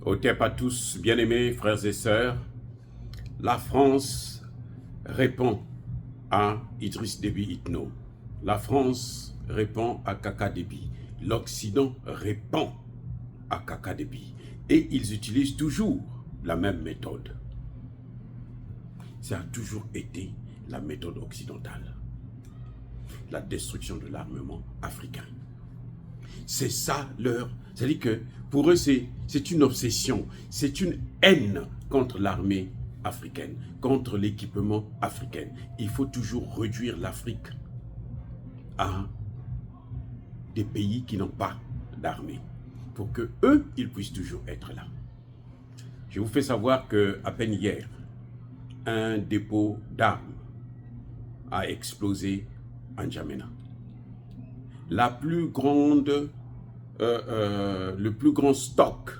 Au TEP à tous, bien-aimés frères et sœurs, la France répond à Idriss Déby Itno. La France répond à Kaka Déby. L'Occident répond à Kaka Déby. Et ils utilisent toujours la même méthode. Ça a toujours été la méthode occidentale. La destruction de l'armement africain. C'est ça leur... C'est-à-dire que pour eux, c'est une obsession, c'est une haine contre l'armée africaine, contre l'équipement africain. Il faut toujours réduire l'Afrique à des pays qui n'ont pas d'armée, pour que eux, ils puissent toujours être là. Je vous fais savoir qu'à peine hier, un dépôt d'armes a explosé en N'Djamena. Le plus grand stock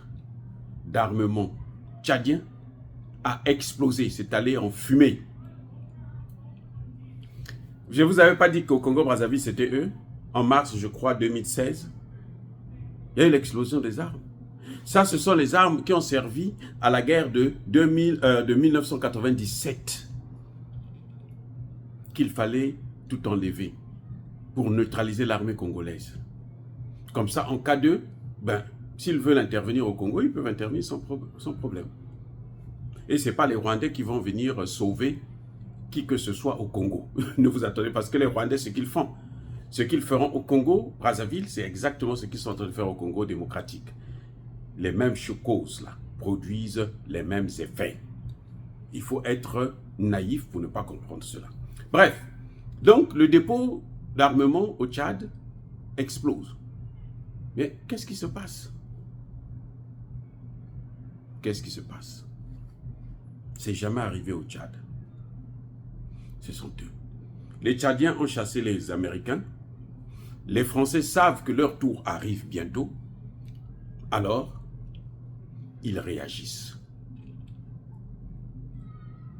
d'armement tchadien a explosé, c'est allé en fumée. Je ne vous avais pas dit qu'au Congo-Brazzaville, c'était eux. En mars, je crois, 2016, il y a eu l'explosion des armes. Ça, ce sont les armes qui ont servi à la guerre de 1997 qu'il fallait tout enlever pour neutraliser l'armée congolaise. Comme ça, en cas de, s'ils veulent intervenir au Congo, ils peuvent intervenir sans problème. Et ce n'est pas les Rwandais qui vont venir sauver qui que ce soit au Congo. Ne vous attendez pas, parce que les Rwandais, ce qu'ils font, ce qu'ils feront au Congo, Brazzaville, c'est exactement ce qu'ils sont en train de faire au Congo démocratique. Les mêmes causes là produisent les mêmes effets. Il faut être naïf pour ne pas comprendre cela. Bref, donc le dépôt d'armement au Tchad explose. Mais qu'est-ce qui se passe? Qu'est-ce qui se passe? C'est jamais arrivé au Tchad. Ce sont eux. Les Tchadiens ont chassé les Américains. Les Français savent que leur tour arrive bientôt. Alors, ils réagissent.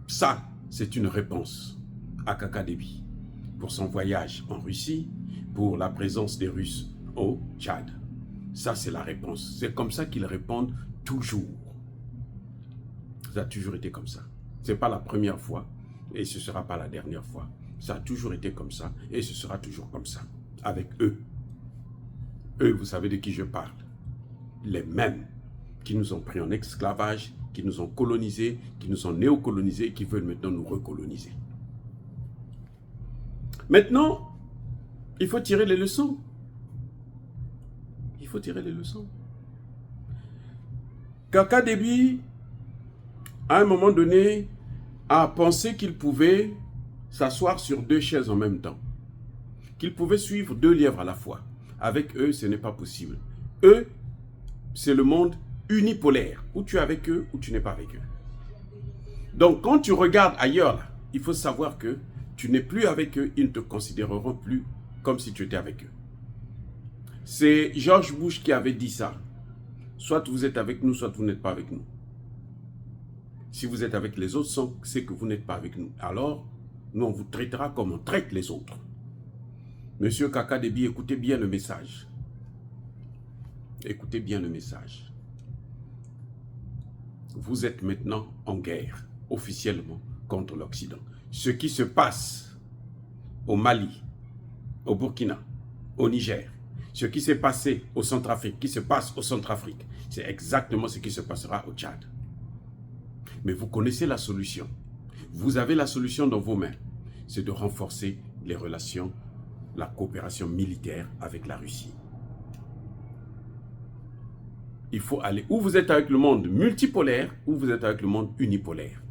Ça, c'est une réponse à Kaka Déby pour son voyage en Russie, pour la présence des Russes au Tchad. Ça, c'est la réponse. C'est comme ça qu'ils répondent toujours. Ça a toujours été comme ça. Ce n'est pas la première fois et ce ne sera pas la dernière fois. Ça a toujours été comme ça et ce sera toujours comme ça. Avec eux. Eux, vous savez de qui je parle. Les mêmes qui nous ont pris en esclavage, qui nous ont colonisés, qui nous ont néocolonisés et qui veulent maintenant nous recoloniser. Maintenant, il faut tirer les leçons. Il faut tirer les leçons. Kaka Déby, à un moment donné, a pensé qu'il pouvait s'asseoir sur deux chaises en même temps. Qu'il pouvait suivre deux lièvres à la fois. Avec eux, ce n'est pas possible. Eux, c'est le monde unipolaire, où tu es avec eux, ou tu n'es pas avec eux. Donc, quand tu regardes ailleurs, là, il faut savoir que tu n'es plus avec eux, ils ne te considéreront plus comme si tu étais avec eux. C'est George Bush qui avait dit ça. Soit vous êtes avec nous, soit vous n'êtes pas avec nous. Si vous êtes avec les autres, c'est que vous n'êtes pas avec nous. Alors, nous, on vous traitera comme on traite les autres. Monsieur Kaka Déby, écoutez bien le message. Écoutez bien le message. Vous êtes maintenant en guerre, officiellement, contre l'Occident. Ce qui se passe au Mali, au Burkina, au Niger, ce qui s'est passé au Centrafrique, qui se passe au Centrafrique, c'est exactement ce qui se passera au Tchad. Mais vous connaissez la solution. Vous avez la solution dans vos mains. C'est de renforcer les relations, la coopération militaire avec la Russie. Il faut aller où vous êtes avec le monde multipolaire, ou vous êtes avec le monde unipolaire.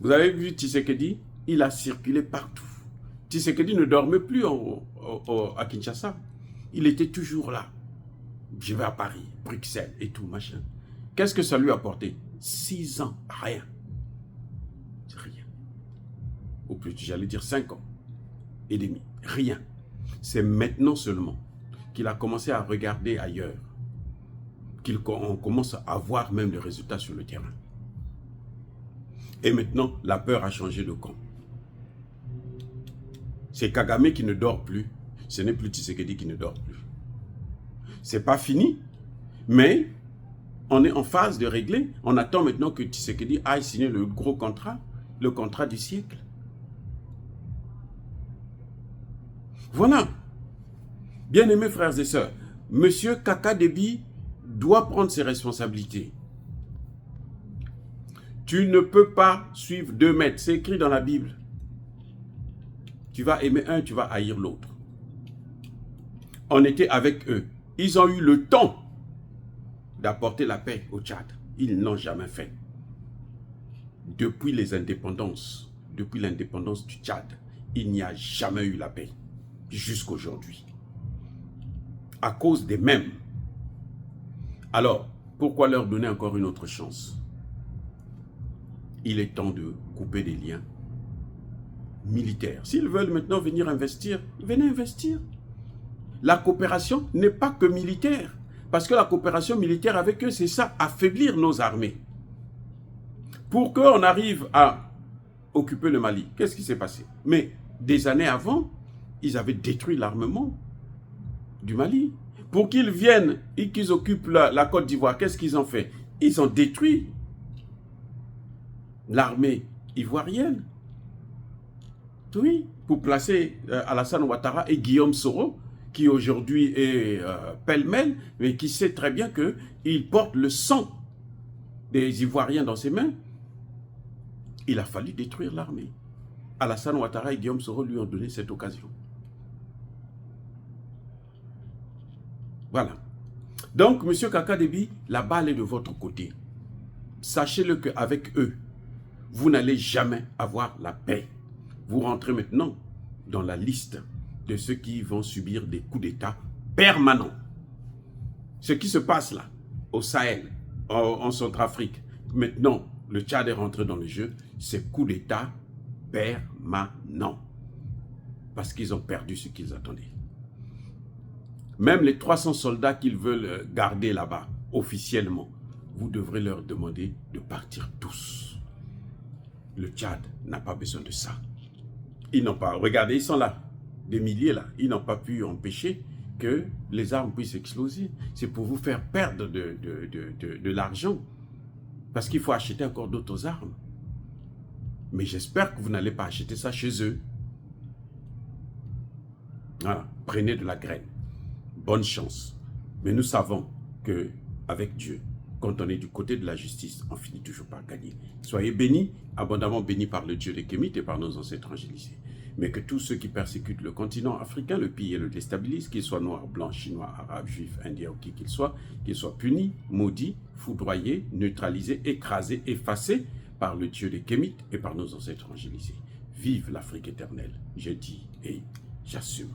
Vous avez vu Tshisekedi, il a circulé partout. Tshisekedi ne dormait plus à Kinshasa. Il était toujours là. Je vais à Paris, Bruxelles et tout, machin. Qu'est-ce que ça lui a apporté? 6 ans, rien. Rien. Ou plus, j'allais dire 5 ans et demi. Rien. C'est maintenant seulement qu'il a commencé à regarder ailleurs, qu'on commence à voir même les résultats sur le terrain. Et maintenant, la peur a changé de camp. C'est Kagame qui ne dort plus. Ce n'est plus Tshisekedi qui ne dort plus. C'est pas fini, mais On est en phase de régler. On attend maintenant que Tshisekedi aille signer le gros contrat, le contrat du siècle. Voilà. Bien-aimés frères et sœurs, M. Kaka Déby doit prendre ses responsabilités. Tu ne peux pas suivre 2 maîtres. C'est écrit dans la Bible. Tu vas aimer un, tu vas haïr l'autre. On était avec eux. Ils ont eu le temps d'apporter la paix au Tchad. Ils n'ont jamais fait. Depuis les indépendances, depuis l'indépendance du Tchad, il n'y a jamais eu la paix. Jusqu'à aujourd'hui. À cause des mêmes. Alors, pourquoi leur donner encore une autre chance? Il est temps de couper des liens militaires. S'ils veulent maintenant venir investir, venez investir. La coopération n'est pas que militaire. Parce que la coopération militaire avec eux, c'est ça, affaiblir nos armées. Pour qu'on arrive à occuper le Mali, qu'est-ce qui s'est passé? Mais des années avant, ils avaient détruit l'armement du Mali. Pour qu'ils viennent et qu'ils occupent la Côte d'Ivoire, qu'est-ce qu'ils ont fait? Ils ont détruit l'armée ivoirienne. Oui, pour placer Alassane Ouattara et Guillaume Soro, qui aujourd'hui est pêle-mêle, mais qui sait très bien qu'il porte le sang des Ivoiriens dans ses mains. Il a fallu détruire l'armée. Alassane Ouattara et Guillaume Soro lui ont donné cette occasion. Voilà. Donc, M. Kaka Déby, la balle est de votre côté. Sachez-le qu'avec eux, vous n'allez jamais avoir la paix. Vous rentrez maintenant dans la liste de ceux qui vont subir des coups d'État permanents. Ce qui se passe là, au Sahel, en Centrafrique, maintenant, le Tchad est rentré dans le jeu, c'est coup d'État permanent. Parce qu'ils ont perdu ce qu'ils attendaient. Même les 300 soldats qu'ils veulent garder là-bas, officiellement, vous devrez leur demander de partir tous. Le Tchad n'a pas besoin de ça. Ils n'ont pas, regardez, ils sont là, des milliers là, ils n'ont pas pu empêcher que les armes puissent exploser. C'est pour vous faire perdre de l'argent. Parce qu'il faut acheter encore d'autres armes. Mais j'espère que vous n'allez pas acheter ça chez eux. Voilà, prenez de la graine. Bonne chance. Mais nous savons que avec Dieu, quand on est du côté de la justice, on finit toujours par gagner. Soyez bénis, abondamment bénis par le Dieu des Kémites et par nos ancêtres angélisés. Mais que tous ceux qui persécutent le continent africain, le pillent et le déstabilisent, qu'ils soient noirs, blancs, chinois, arabes, juifs, indiens ou qui qu'ils soient punis, maudits, foudroyés, neutralisés, écrasés, effacés par le Dieu des Kémites et par nos ancêtres angélisés. Vive l'Afrique éternelle, je dis et j'assume.